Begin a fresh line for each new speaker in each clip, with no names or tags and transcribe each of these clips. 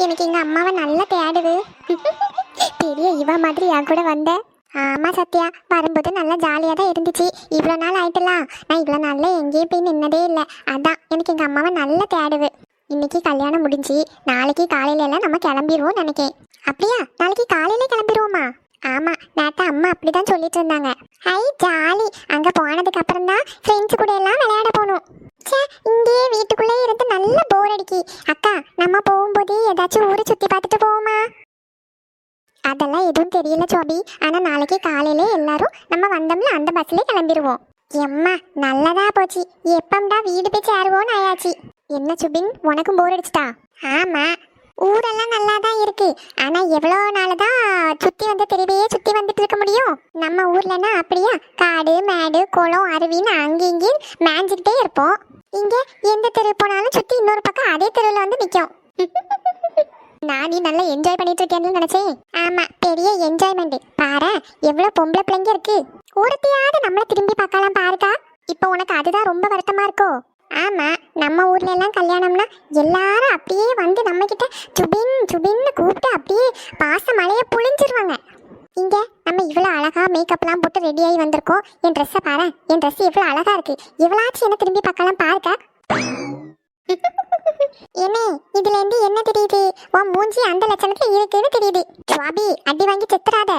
எனக்கு எங்க அம்மாவை நல்லா தேடுது. பெரிய இவ மாதிரி என் கூட வந்த. ஆமா சத்யா, வரும்போது நல்லா ஜாலியாக தான் இருந்துச்சு. இவ்வளோ நாள் ஆயிட்டலாம், நான் இவ்வளோ நாளில் எங்கேயும் போய் நின்னதே இல்லை. அதான் எனக்கு எங்கள் அம்மாவை நல்லா தேடுது. இன்னைக்கு கல்யாணம் முடிஞ்சு நாளைக்கு காலையில எல்லாம் நம்ம கிளம்பிடுவோம் நினைக்கேன். அப்படியா? நாளைக்கு காலையில கிளம்பிடுவோமா? ஆமா, நேற்று அம்மா அப்படிதான் சொல்லிட்டு இருந்தாங்க. Hi jolly. அங்க போனதுக்கு அப்புறம் தான் ஃப்ரெண்ட்ஸ் கூட எல்லாம் விளையாட போகணும். சே, இங்கேயே வீட்டுக்குள்ளே இருந்து நல்லா போர் அடிக்கி. அக்கா, நம்ம போகும்போது ஏதாச்சும் ஊரை சுத்தி பார்த்துட்டு போவோமா? அதெல்லாம் எதுவும் தெரியல சோபி. ஆனா நாளைக்கு காலையில எல்லாரும் நம்ம வந்தோம்ல அந்த பஸ்ல கிளம்பிடுவோம். எம்மா நல்லதா போச்சு. எப்பம்டா வீடு போய் சேருவோன்னு ஆயாச்சு. என்ன சுபின், உனக்கும் போர் அடிச்சிட்டா? ஆமா, ஊரெல்லாம் நல்லா தான் இருக்கு. ஆனா எவ்வளோ நாள் தான் சுத்தி வந்த தெருவையே சுத்தி வந்துட்டு இருக்க முடியும்? நம்ம ஊர்லன்னா அப்படியா, காடு மேடு குளம் அருவின்னு அங்கேயும் மேய்ஞ்சிக்கிட்டே இருப்போம். இங்க எந்த தெரு போனாலும் சுத்தி இன்னொரு பக்கம் அதே தெருவில் வந்து நிற்கும். நான் நீ நல்லா என்ஜாய் பண்ணிட்டு இருக்கேன்னு நினைச்சேன். ஆமா, பெரிய என்ஜாய்மெண்ட். பாரு எவ்வளவு பொம்பளை பிள்ளைங்க இருக்கு. ஒருத்தையாவது நம்மள திரும்பி பார்க்கலாம் பாருக்கா. இப்போ உனக்கு அதுதான் ரொம்ப வருத்தமா இருக்கோ? ஆமா, நம்ம ஊர்ல எல்லாம் கல்யாணம்னா எல்லாரும் அப்படியே வந்து நம்ம கிட்ட சுபின் சுபின்னு கூப்பிட்டு அப்படியே பாச மழைய புழிஞ்சிருவாங்க. இங்க நம்ம இவ்வளவு அழகா மேக்கப்லாம் போட்டு ரெடி ஆகி வந்திருக்கோம். என் ட்ரெஸ்ஸை பாரு, என் ட்ரெஸ் எவ்வளவு அழகா இருக்கு. எவ்வளாச்சும் என்ன திரும்பி பார்க்கலாம் பாருக்கா. என்ன இதுல இருந்து என்ன தெரியுது? உன் மூஞ்சி அந்த லட்சணத்துல இருக்குன்னு தெரியுது. சுவாபி, அடி வாங்கி செத்துறாத.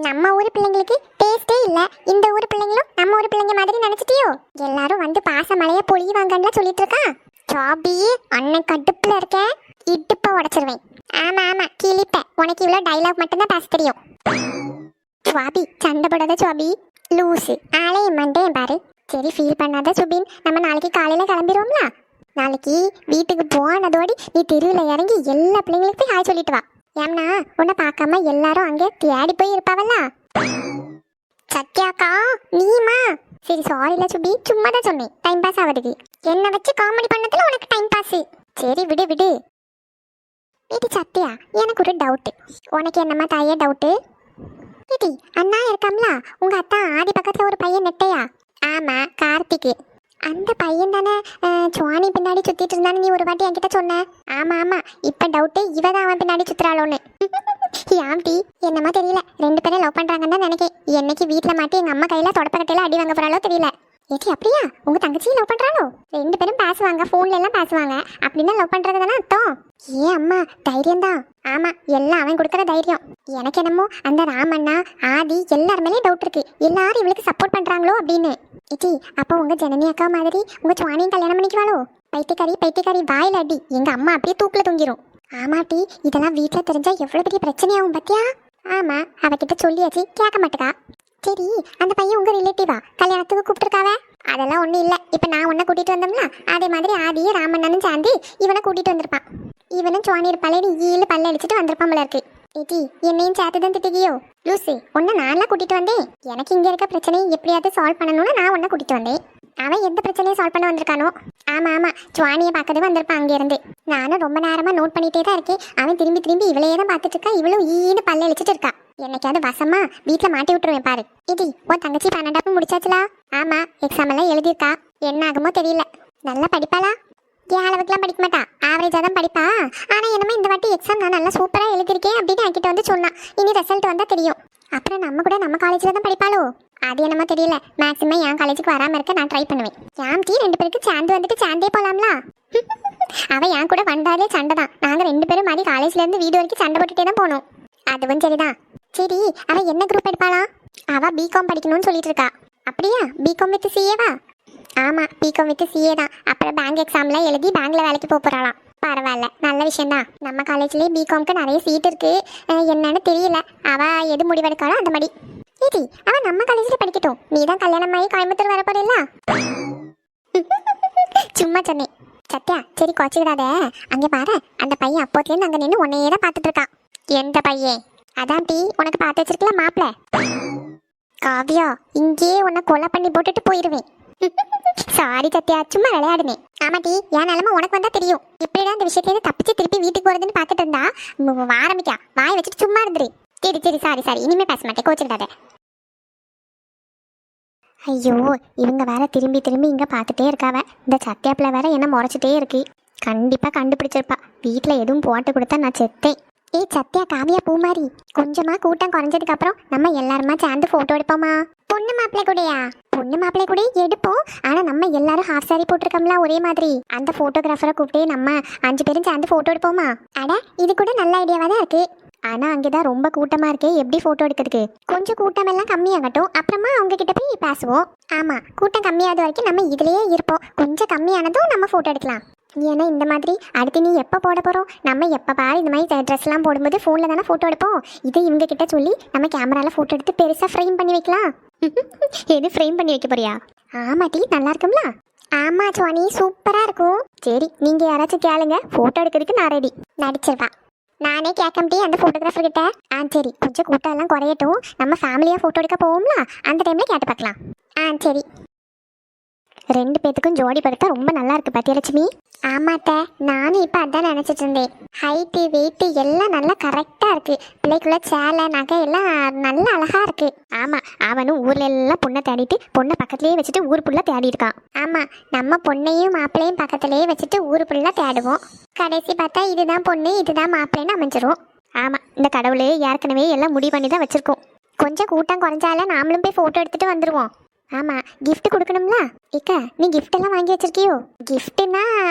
நம்ம ஊர் பிள்ளைங்களுக்கு டேஸ்டே இல்ல. இந்த ஊர் பிள்ளைங்களும் நம்ம ஊர் பிள்ளைங்க மாதிரி நினைச்சிட்டியோ? எல்லாரும் வந்து பாச மழைய பொழிவாங்கன்னு சொல்லிட்டு இருக்கான். சுவாபி, அண்ணன் கடுப்புல இருக்க, இடுப்ப உடைச்சிருவேன். ஆமா ஆமா, கிளிப்ப. உனக்கு இவ்வளவு டைலாக் மட்டும்தான் பேச தெரியும். சுவாபி, சண்டை போடாத சுவாபி, லூசு. ஆளையும் மண்டேன் பாரு. சரி, ஃபீல் பண்ணாத சுபின். நம்ம நாளைக்கு காலையில கிளம்பிடுவோம்ல. நாளைக்கு வீட்டுக்கு போனதோடி நீ தெருவில் இறங்கி எல்லா பிள்ளைங்களுக்கும் ஹாய் சொல்லிட்டு வா. ஏம்னா உன்னை பார்க்காம எல்லாரும் அங்கே தேடி போய் இருப்பாவல்ல. சத்யாக்கா, நீமா? சரி, சாரில சுபி, சும்மா தான் சொன்னேன். டைம் பாஸ் ஆகுதுக்கு. என்னை வச்சு காமெடி பண்ணதுல உனக்கு டைம் பாஸ். சரி விடு விடு. இது சத்யா, எனக்கு ஒரு டவுட்டு. உனக்கு என்னம்மா தாயே டவுட்டு? இது அண்ணா இருக்காம்ல, உங்க அத்தா ஆதி பக்கத்துல ஒரு பையன் நெட்டையா? ஆமா, கார்த்திக். அந்த பையன் தானே சுவானி பின்னாடி சுத்திட்டு இருந்தானு நீ ஒரு வாட்டி என்கிட்ட சொன்ன. ஆமா ஆமா, இப்ப டவுட்டு இவதான் அவன் பின்னாடி சுத்துறாளோன்னு. யாம்டி, என்னமா தெரியல, ரெண்டு பேரும் லவ் பண்றாங்கன்னு தான் நினைக்கேன். என்னைக்கு வீட்டுல மாட்டி எங்க அம்மா கையில தொடப்பக்கட்டையில அடி வாங்க போறாளோ தெரியல. ஏடி அப்படியா? உங்க தங்கச்சியும் லவ் பண்றாளோ? ரெண்டு பேரும் பேசுவாங்க, போன்ல எல்லாம் பேசுவாங்க. அப்படின்னா லவ் பண்றது தானே அர்த்தம். ஏன் அம்மா, தைரியம் தான். ஆமா, எல்லாம் அவன் கொடுக்குற தைரியம். எனக்கு என்னமோ அந்த ராமண்ணா ஆதி எல்லாருமே டவுட் இருக்கு. எல்லாரும் இவளுக்கு சப்போர்ட் பண்றாங்களோ அப்படின்னு. இச்சி, அப்போ உங்க ஜனனி அக்கா மாதிரி உங்க சுவானியும் கல்யாணம் பண்ணிக்குவாளோ? பைத்தியக்காரி வாயில அடி. எங்க அம்மா அப்படியே தூக்குல தொங்கிரும். ஆமாட்டி, இதெல்லாம் வீட்டுல தெரிஞ்சா எவ்வளவு பெரிய பிரச்சனையாகும் பத்தியா? ஆமா, அவகிட்ட சொல்லியாச்சு, கேட்க மாட்டேக்கா. சரி, அந்த பையன் உங்க ரிலேட்டிவா? கல்யாணத்துக்கு கூப்பிட்டுருக்காவ? அதெல்லாம் ஒண்ணும் இல்ல. இப்ப நான் உன்னை கூட்டிட்டு வந்தோம்ல, அதே மாதிரி ஆதியும் ராமண்ணனும் சேர்ந்து இவனை கூட்டிட்டு வந்திருப்பான். இவனும் சுவானி இருப்பாளே, நீ ஈழு பல்ல அடிச்சுட்டு வந்திருப்பான் போல இருக்கு. ஏடி, என்னையும் சேர்த்துதான் திட்டுகியோ? லூசு, உன்னை நான்லாம் கூட்டிட்டு வந்தேன். எனக்கு இங்க இருக்க பிரச்சனையை எப்படியாவது சால்வ் பண்ணணும்னு நான் உன்னை கூட்டிட்டு வந்தேன். அவன் எந்த பிரச்சனையும் சால்வ் பண்ண வந்திருக்கானோ? ஆமா ஆமா, சுவானியை பார்க்கறது வந்திருப்பான் அங்க இருந்து. நானும் ரொம்ப நேரமா நோட் பண்ணிட்டே தான் இருக்கேன். அவன் திரும்பி திரும்பி இவளையே தான் பார்த்துட்டு இருக்கா. இவளும் ஈடு பல்ல அழிச்சிட்டு இருக்கா. என்னைக்காவது வசமா வீட்டுல மாட்டி விட்டுருவேன் பாரு. இது உன் தங்கச்சி 12ஆம் முடிச்சாச்சுலா? ஆமா, எக்ஸாம் எல்லாம் எழுதியிருக்கா. என்ன ஆகுமோ தெரியல. நல்லா படிப்பாளா? ஏன் அளவுக்குலாம் படிக்க மாட்டா, ஆவரேஜா தான் படிப்பா. ஆனா என்னமோ இந்த வாட்டி எக்ஸாம் நான் நல்லா சூப்பரா எழுதிருக்கேன் அப்படின்னு என்கிட்ட வந்து சொன்னான். இனி ரிசல்ட் வந்தா தெரியும். அப்புறம் நம்ம கூட நம்ம காலேஜ்ல தான் படிப்பாளோ? அது என்னமோ தெரியல. மேக்ஸிமம் என் காலேஜுக்கு வராம இருக்க நான் ட்ரை பண்ணுவேன். யாம் டீ, ரெண்டு பேருக்கு சேர்ந்து வந்துட்டு சேர்ந்தே போலாம்ல. அவ என் கூட வந்தாலே சண்டை தான். நாங்க ரெண்டு பேரும் மாதிரி காலேஜ்ல இருந்து வீடு வரைக்கும் சண்டை போட்டுட்டே தான் போனோம். அதுவும் சரிதான். சரி, அவ என்ன குரூப் எடுப்பாளா? அவ பிகாம் படிக்கணும்னு சொல்லிட்டு இருக்கா. அப்படியா? பிகாம் வித் சிஏவா? ஆமா, பிகாம் வித் சிஏ தான். அப்புறம் பேங்க் எக்ஸாம்ல எழுதி பேங்க்ல வேலைக்கு போறாளாம். பரவாயில்ல, நல்ல விஷயம் தான். நம்ம காலேஜ்லயே பிகாம்க்கு நிறைய சீட் இருக்கு. என்னன்னு தெரியல, அவ எது முடிவெடுக்காளோ அந்த மாதிரி. ஏடி, அவ நம்ம காலேஜ்ல படிக்கட்டும். நீ தான் கல்யாணம் ஆகி கோயம்புத்தூர் வர போறீல்ல? சும்மா சொன்னேன். சத்யா, சரி கோச்சிக்கிடாத. அங்க பாரு, அந்த பையன் அப்போதுலேருந்து அங்க நின்று உன்னையே தான் பார்த்துட்டு இருக்கான். எந்த பையன்? அதான் டீ, உனக்கு பார்த்து வச்சிருக்கல மாப்பிள்ள. காவியா, இங்கேயே உன்னை கொலை பண்ணி போட்டுட்டு போயிருவேன். சாரி சத்யா, சும்மா விளையாடுனேன். ஆமா டீ, என் நிலைமை உனக்கு வந்தா தெரியும். இப்படிதான் இந்த விஷயத்துல தப்பிச்சு திருப்பி வீட்டுக்கு போறதுன்னு பார்த்துட்டு இருந்தா ஆரம்பிக்கா. வாய் வச்சுட்டு சும்மா இருந்துரு. சரி சரி, சாரி, இனிமே பேச மாட்டேன், கோச்சுக்கிடாத. ஐயோ, இவங்க வேற திரும்பி திரும்பி இங்க பார்த்துட்டே இருக்காவ. இந்த சத்யாப்பில் வேற என்ன முறைச்சிட்டே இருக்கு. கண்டிப்பா கண்டுபிடிச்சிருப்பா. வீட்டில் எதுவும் போட்டு கொடுத்தா நான் செத்தேன். ஏய் சத்யா, காவியா, பூமாரி, கொஞ்சமா கூட்டம் குறைஞ்சதுக்கு அப்புறம் நம்ம எல்லாருமா சேர்ந்து போட்டோ எடுப்போமா? பொண்ணு மாப்பிள்ளை கூடயா? பொண்ணு மாப்பிள்ளை கூட எடுப்போம். ஆனா நம்ம எல்லாரும் ஹாஃப் சாரி போட்டிருக்கோம்ல ஒரே மாதிரி, அந்த போட்டோகிராஃபரை கூப்பிட்டு நம்ம 5 பேரும் சேர்ந்து போட்டோ எடுப்போமா? அட, இது கூட நல்ல ஐடியாவா தான் இருக்கு. ஆனா அங்கேதான் ரொம்ப கூட்டமா இருக்கு, எப்படி போட்டோ எடுக்கிறதுக்கு? கொஞ்சம் கூட்டம் எல்லாம் கம்மியாகட்டும், அப்புறமா அவங்க கிட்ட போய் பேசுவோம். ஆமா, கூட்டம் கம்மியாத வரைக்கும் நம்ம இதுலயே இருப்போம். கொஞ்சம் கம்மியானதும் நம்ம போட்டோ எடுக்கலாம். ஏன்னா இந்த மாதிரி அடுத்து நீ எப்போ போட போகிறோம்? நம்ம எப்போ பாரு இந்த மாதிரி ட்ரெஸ்லாம் போடும்போது ஃபோனில் தானே ஃபோட்டோ எடுப்போம். இது இவங்க கிட்ட சொல்லி நம்ம கேமராவில் ஃபோட்டோ எடுத்து பெருசாக ஃப்ரேம் பண்ணி வைக்கலாம். எது ஃப்ரேம் பண்ணி வைக்க போறியா? ஆமா டி, நல்லா இருக்கும்ல? ஆமா சுவானி, சூப்பராக இருக்கும். சரி, நீங்கள் யாராச்சும் கேளுங்க, ஃபோட்டோ எடுக்கிறதுக்கு நான் ரெடி. நடிச்சிருவா. நானே கேட்கம்டி அந்த ஃபோட்டோகிராஃபர் கிட்ட. சரி, கொஞ்சம் கூட்டம் எல்லாம் குறையட்டும், நம்ம ஃபேமிலியாக ஃபோட்டோ எடுக்க போவோம்ல, அந்த டைமில் கேட்டு பார்க்கலாம். சரி. 2 பேத்துக்கும் ஜோடி படுத்தா ரொம்ப நல்லா இருக்கு பாத்தியா லட்சுமி? ஆமாட்ட, நானும் இப்போ அதான் நினச்சிட்டு இருந்தேன். ஹைட்டு வெயிட்டு எல்லாம் நல்லா கரெக்டாக இருக்கு. பிள்ளைக்குள்ள சேலை நகை எல்லாம் நல்லா அழகா இருக்கு. ஆமாம், அவனும் ஊர்ல எல்லாம் பொண்ணை தேடிட்டு பொண்ணை பக்கத்துலேயே வச்சுட்டு ஊர் ஃபுல்லாக தேடி இருக்கான். ஆமாம், நம்ம பொண்ணையும் மாப்பிள்ளையும் பக்கத்துலேயே வச்சுட்டு ஊர் ஃபுல்லாக தேடுவோம். கடைசி பார்த்தா இதுதான் பொண்ணு இதுதான் மாப்பிள்ளைன்னு அமைஞ்சிரும். ஆமாம், இந்த கடவுளே ஏற்கனவே எல்லாம் முடிவு பண்ணி தான் வச்சுருக்கோம். கொஞ்சம் கூட்டம் குறைஞ்சால நாமளும் போய் ஃபோட்டோ எடுத்துகிட்டு வந்துடுவோம். ஆமாம், கிஃப்ட் கொடுக்கணும்ல? இக்கா, நீ கிஃப்ட் எல்லாம் வாங்கி வச்சிருக்கியோ? கிஃப்ட்னா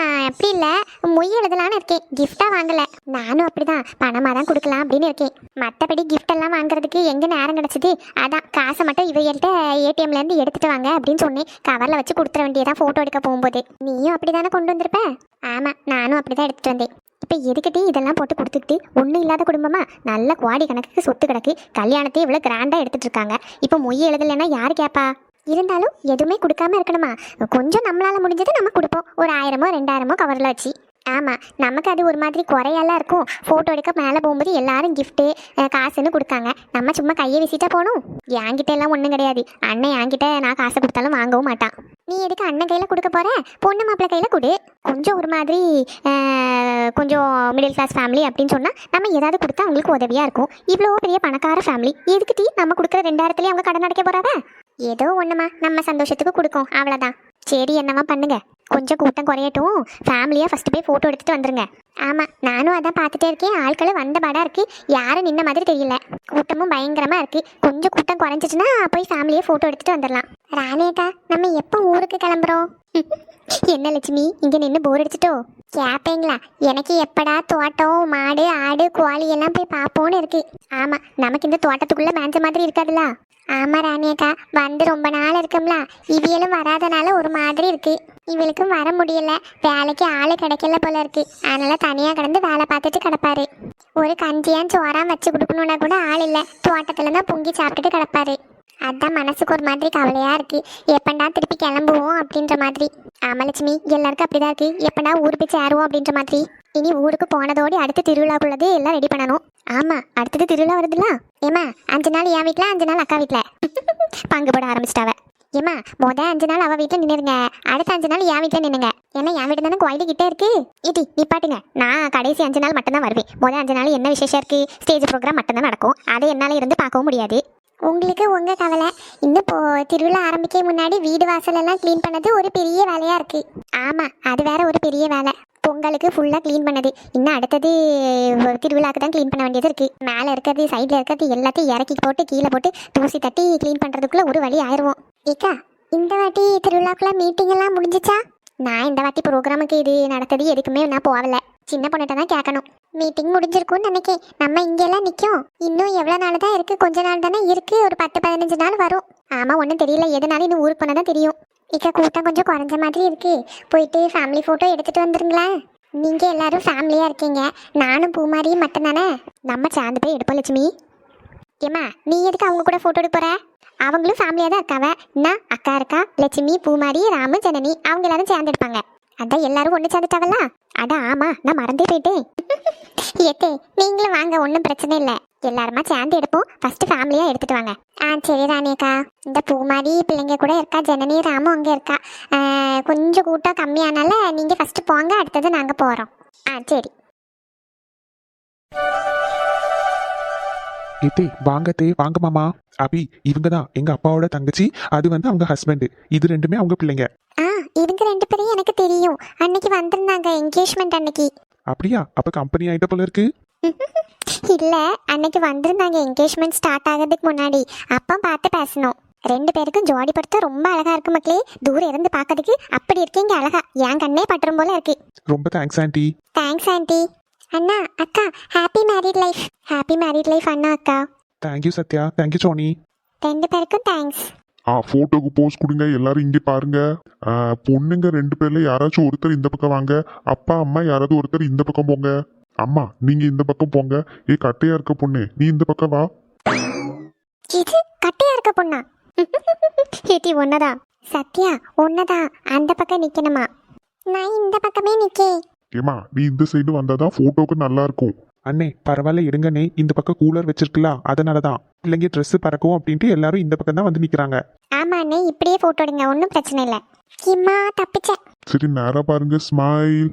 அப்படி இல்லை, மொய் எழுதலான்னு இருக்கேன், கிஃப்டாக வாங்கலை. நானும் அப்படிதான், பணமாக தான் கொடுக்கலாம் அப்படின்னு இருக்கேன். மற்றபடி கிஃப்ட் எல்லாம் வாங்குறதுக்கு எங்கே நேரம் கிடச்சிது? அதான் காசை மட்டும் இவைகள்கிட்ட ஏடிஎம்லேருந்து எடுத்துகிட்டு வாங்க அப்படின்னு சொன்னேன். கவரில் வச்சு கொடுத்துட வேண்டியதான் ஃபோட்டோ எடுக்க போகும்போது. நீயும் அப்படி தானே கொண்டு வந்திருப்ப? ஆமாம், நானும் அப்படி தான் எடுத்துகிட்டு வந்தேன். இப்போ எதுக்கிட்டே இதெல்லாம் போட்டு கொடுத்துக்கிட்டு? ஒன்றும் இல்லாத குடும்பமா? நல்ல கோடி கணக்குக்கு சொத்து கிடக்கு, கல்யாணத்தை இவ்வளோ கிராண்டாக எடுத்துகிட்டு இருக்காங்க. இப்போ மொய் எழுதலைன்னா யார் கேட்பா? இருந்தாலும் எதுவுமே கொடுக்காம இருக்கணுமா? கொஞ்சம் நம்மளால் முடிஞ்சது நம்ம கொடுப்போம், ஒரு 1000மோ 2000மோ கவரில் வச்சு. ஆமாம், நமக்கு அது ஒரு மாதிரி குறையெல்லாம் இருக்கும். ஃபோட்டோ எடுக்க மேலே போகும்போது எல்லாரும் கிஃப்ட்டு காசுன்னு கொடுக்காங்க, நம்ம சும்மா கையை வீசிட்டா போகணும். என்கிட்ட எல்லாம் ஒன்றும் கிடையாது. அண்ணன் என்கிட்ட நான் காசை கொடுத்தாலும் வாங்கவும் மாட்டான். நீ எதுக்கு அண்ணன் கையில் கொடுக்க போகிற? பொண்ணு மாப்பிள்ளை கையில் கொடு. கொஞ்சம் ஒரு மாதிரி கொஞ்சம் மிடில் கிளாஸ் ஃபேமிலி அப்படின்னு சொன்னால் நம்ம ஏதாவது கொடுத்தா அவங்களுக்கு உதவியாக இருக்கும். இவ்வளோ பெரிய பணக்கார ஃபேமிலி, எதுக்கு டீ நம்ம கொடுக்குற 2000த்துலேயே அவங்க கடன் அடைக்க போகிறாங்க? ஏதோ ஒன்றுமா, நம்ம சந்தோஷத்துக்கு கொடுக்கும், அவ்வளோதான். சரி, என்னவா பண்ணுங்க, கொஞ்சம் கூட்டம் குறையட்டும், ஃபேமிலியாக ஃபஸ்ட்டு போய் ஃபோட்டோ எடுத்துகிட்டு வந்துருங்க. ஆமாம், நானும் அதான் பார்த்துட்டே இருக்கேன். ஆட்களும் வந்த பாடாக இருக்குது, யாரும் நின்ன மாதிரி தெரியல. கூட்டமும் பயங்கரமாக இருக்குது. கொஞ்சம் கூட்டம் குறைஞ்சிச்சுன்னா போய் ஃபேமிலியாக ஃபோட்டோ எடுத்துகிட்டு வந்துடலாம். ராணியக்கா, நம்ம எப்போ ஊருக்கு கிளம்புறோம்? என்ன லட்சுமி, இங்கே நின்று போர் அடிச்சிட்டோ? கேட்பீங்களா? எனக்கு எப்படா தோட்டம் மாடு ஆடு கோழி எல்லாம் போய் பார்ப்போன்னு இருக்கு. ஆமாம், நமக்கு இந்த தோட்டத்துக்குள்ளே மேஞ்ச மாதிரி இருக்காதுல்ல? ஆமா ராணியக்கா, வந்து ரொம்ப நாள் இருக்கும்ல, இவியலும் வராதனால ஒரு மாதிரி இருக்கு. இவளுக்கும் வர முடியல, வேலைக்கு ஆளு கிடைக்கல போல இருக்கு. அதனால தனியா கிடந்து வேலை பார்த்துட்டு கிடப்பாரு. ஒரு கஞ்சியான் சோறான் வச்சு கொடுக்கணும்னா கூட ஆள் இல்லை, தோட்டத்துல தான் பொங்கி சாப்பிட்டுட்டு கிடப்பாரு. அதான் மனசுக்கு ஒரு மாதிரி கவலையா இருக்கு, எப்பண்டா திருப்பி கிளம்புவோம் அப்படின்ற மாதிரி. ஆமலட்சுமி, எல்லாருக்கும் அப்படிதான் இருக்கு, எப்படா ஊர் போய் சேருவோம் அப்படின்ற மாதிரி. இனி ஊருக்கு போனதோடு அடுத்து திருவிழாக்குள்ளது எல்லாம் ரெடி பண்ணணும். ஆமா, அடுத்தது திருவிழா வருதுல்ல? ஏமா, 5 நாள் என் வீட்டில் 5 நாள் அக்கா வீட்டில் பங்கு போட ஆரம்பிச்சிட்டாவ. ஏமா, 5 நாள் அவள் வீட்டில் நின்றுங்க, அடுத்த 5 நாள் என் வீட்டில் நின்னுங்க. ஏன்னா என் வீட்டு தானே கோயிலு கிட்டே இருக்கு. இடி நிப்பாட்டுங்க, நான் கடைசி 5 நாள் மட்டும்தான் வருவேன். 5 நாள் என்ன விசேஷம் இருக்கு? ஸ்டேஜ் ப்ரோக்ராம் மட்டும்தான் நடக்கும், அதை என்னால் இருந்து பார்க்கவும் முடியாது. உங்களுக்கு உங்கள் கவலை. இன்னும் திருவிழா ஆரம்பிக்க முன்னாடி வீடு வாசலெல்லாம் க்ளீன் பண்ணது ஒரு பெரிய வேலையாக இருக்குது. ஆமாம், அது வேற ஒரு பெரிய வேலை. பொங்கலுக்கு ஃபுல்லாக க்ளீன் பண்ணது, இன்னும் அடுத்தது திருவிழாக்கு தான் க்ளீன் பண்ண வேண்டியது இருக்குது. மேலே இருக்கிறது சைடில் இருக்கிறது எல்லாத்தையும் இறக்கி போட்டு கீழே போட்டு தூசி தட்டி க்ளீன் பண்ணுறதுக்குள்ளே ஒரு வழி ஆயிடுவோம். ஏக்கா, இந்த வாட்டி திருவிழாக்குள்ள மீட்டிங் எல்லாம் முடிஞ்சிச்சா? நான் இந்த வாட்டி ப்ரோக்ராமுக்கு இது நடத்தது எதுக்குமே நான் போகல, சின்ன பொண்ணுகிட்ட தான் கேட்கணும். மீட்டிங் முடிஞ்சிருக்கும்னு நினைக்கேன். நம்ம இங்கெல்லாம் நிற்கும், இன்னும் எவ்வளோ நாள் தான் இருக்குது? கொஞ்ச நாள் தானே இருக்குது, ஒரு 10-15 நாள் வரும். ஆமாம், ஒன்றும் தெரியல, எதனாலும் இன்னும் ஊருக்கு போனால் தான் தெரியும். இக்க கூட்டம் கொஞ்சம் குறைஞ்ச மாதிரி இருக்கு, போயிட்டு ஃபேமிலி ஃபோட்டோ எடுத்துகிட்டு வந்துருங்களேன். நீங்கள் எல்லாரும் ஃபேமிலியாக இருக்கீங்க, நானும் பூமாரியும் மட்டும்தானே, நம்ம சேர்ந்து போய் எடுப்போம். லட்சுமி, ஏம்மா நீ எதுக்கு அவங்க கூட ஃபோட்டோ எடுக்க போகிற? அவங்களும் ஃபேமிலியாக தான் இருக்காவ. என்ன அக்கா இருக்கா, லட்சுமி, பூமாரி, ராமு, ஜனனி, அவங்க எல்லாரும் சேர்ந்து எடுப்பாங்க. அதான் எல்லாரும் ஒன்று சேர்ந்துட்டாவல்ல? அட ஆமாம், நான் மறந்தே போயிட்டேன். ஏத்தே, நீங்களும் வாங்க, ஒன்றும் பிரச்சனை இல்லை, எல்லாருமா சேர்ந்து எடுப்போம். ஃபஸ்ட்டு ஃபேமிலியாக எடுத்துகிட்டு வாங்க. சரி ராணியக்கா, இந்த பூமாரி பிள்ளைங்க கூட இருக்கா, ஜனனி, ராமு அங்கே இருக்கா. கொஞ்சம் கூட்டம் கம்மியானால நீங்கள் ஃபஸ்ட்டு போங்க, அடுத்தது நாங்கள் போகிறோம். சரி.
ஏத்தே வாங்க, தே வாங்க மாமா. அபி, இவங்க தான் எங்க அப்பாவோட தங்கச்சி, அது வந்து அவங்க ஹஸ்பண்ட். இது ரெண்டுமே அவங்க பிள்ளைங்க.
இவங்க 2 பேரையும் எனக்கு தெரியும். அன்னைக்கு வந்திருந்தாங்க என்கேஜ்மெண்ட் அன்னைக்கு.
அப்படியா? அப்ப கம்பெனி ஆயிட்ட போல இருக்கு.
இல்ல, அன்னைக்கு வந்திருந்தாங்க என்கேஜ்மெண்ட் ஸ்டார்ட் ஆகிறதுக்கு முன்னாடி. அப்பா பார்த்து பேசணும். 2 பேருக்கும் ஜோடி பொறுத்த ரொம்ப அழகா இருக்கு மக்களே. தூரம் இருந்து பார்க்கறதுக்கு அப்படி இருக்கீங்க அழகா. என் கண்ணே பட்டுரும் போல இருக்கு.
ரொம்ப தேங்க்ஸ் ஆண்டி.
Thanks aunty. அண்ணா அக்கா, happy married life. Happy married life அண்ணா அக்கா.
Thank you Sathya, thank you Sony.
2 பேருக்கும் தேங்க்ஸ்.
போட்டோக்கு போஸ் கொடுங்க எல்லாரும் இங்கே பாருங்க. பொண்ணுங்க 2 பேர்ல யாராச்சும் ஒருத்தர் இந்த பக்கம் வாங்க. அப்பா அம்மா யாராவது ஒருத்தர் இந்த பக்கம் போங்க. அம்மா நீங்க இந்த பக்கம் போங்க. கட்டையா இருக்க பொண்ணு நீ இந்த பக்கம் வா.
இது கட்டையா இருக்க பொண்ணா? ஏட்டி ஒன்னதா? சத்யா ஒன்னதா. அந்த பக்கம் நிக்கணுமா? நான் இந்த பக்கமே நிக்கே.
ஏமா நீ இந்த சைடு வந்தாதான் போட்டோக்கு நல்லா இருக்கும்.
அண்ணே பரவாயில்ல எடுங்கண்ணே, இந்த பக்கம் கூலர் வச்சிருக்கலாம், அதனாலதான் பிள்ளைங்க ட்ரெஸ் பறக்கும் அப்படின்ட்டு எல்லாரும் இந்த பக்கம் தான் வந்து நிக்கிறாங்க.
ஆமா அண்ணே, இப்படியே போட்டோ எடுங்க, ஒன்றும் பிரச்சனை இல்லை. இம்மா தப்பிச்சேன்.
சரி நேரா பாருங்க, ஸ்மைல்.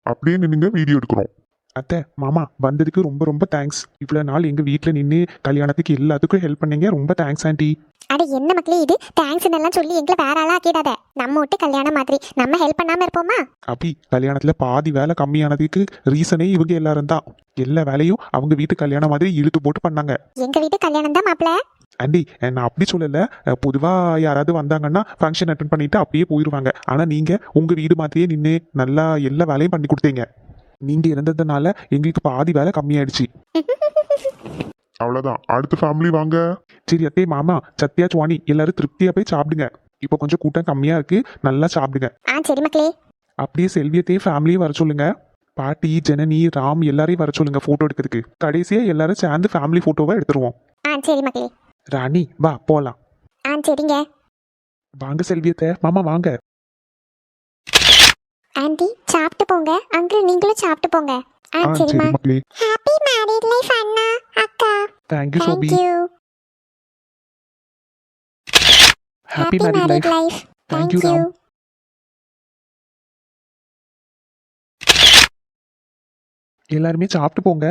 அப்படியே நின்னுங்க, வீடியோ எடுக்கிறோம்.
அத்தை மாமா வந்ததுக்கு ரொம்ப ரொம்ப தேங்க்ஸ். இவ்வளவு நாள் எங்க வீட்டுல நின்று கல்யாணத்துக்கு எல்லாத்துக்கும் ஹெல்ப் பண்ணீங்க. ரொம்ப தேங்க்ஸ் ஆண்டி.
அட என்ன மக்களே இது, தேங்க்ஸ் எல்லாம் சொல்லி எங்களை வேற ஆளா ஆக்கிடாத. நம்ம விட்டு கல்யாணம் மாதிரி நம்ம ஹெல்ப் பண்ணாம இருப்போமா?
அப்படி கல்யாணத்துல பாதி வேலை கம்மியானதுக்கு ரீசனே இவங்க எல்லாரும் தான். எல்லா வேலையும் அவங்க வீட்டு கல்யாணம் மாதிரி இழுத்து போட்டு பண்ணாங்க.
எங்க வீட்டு கல்யாணம் தான் மாப்பிள்ள.
ஆண்டி நான் அப்படி சொல்லல, பொதுவா யாராவது வந்தாங்கன்னா ஃபங்க்ஷன் அட்டன் பண்ணிட்டு அப்படியே போயிடுவாங்க. ஆனா நீங்க உங்க வீடு மாதிரியே நின்று நல்லா எல்லா வேலையும் பண்ணி கொடுத்தீங்க. நீங்க இருந்ததுனால எங்களுக்கு பாதி வேலை கம்மியாயிடுச்சு.
அவ்வளவுதான், அடுத்த ஃபேமிலி வாங்க.
சரி அத்தே மாமா சத்யா சுவாணி எல்லாரும் திருப்தியா போய் சாப்பிடுங்க. இப்போ கொஞ்சம் கூட்டம் கம்மியா இருக்கு, நல்லா சாப்பிடுங்க.
சரி மக்களே.
அப்படியே செல்வியத்தையும் ஃபேமிலியும் வர சொல்லுங்க. பாட்டி ஜனனி ராம் எல்லாரையும் வர சொல்லுங்க போட்டோ எடுக்கிறதுக்கு. கடைசியா எல்லாரும் சேர்ந்து ஃபேமிலி போட்டோவா எடுத்துருவோம்.
சரி மக்களே.
ராணி வா போலாம்.
சரிங்க.
வாங்க செல்வியத்தை மாமா வாங்க.
ஆண்டி சாப்பிட்டு போங்க. அங்கிள் நீங்களும் சாப்பிட்டு போங்க.
சரி
சரிம்மா.
மக்களே.
ஹாப்பி மேரிட் லைஃப் அண்ணா அக்கா.
Thank you Sophie.
Thank you.
Happy married life. Thank you Ram. எல்லாருமே சாப்பிட்டு போங்க.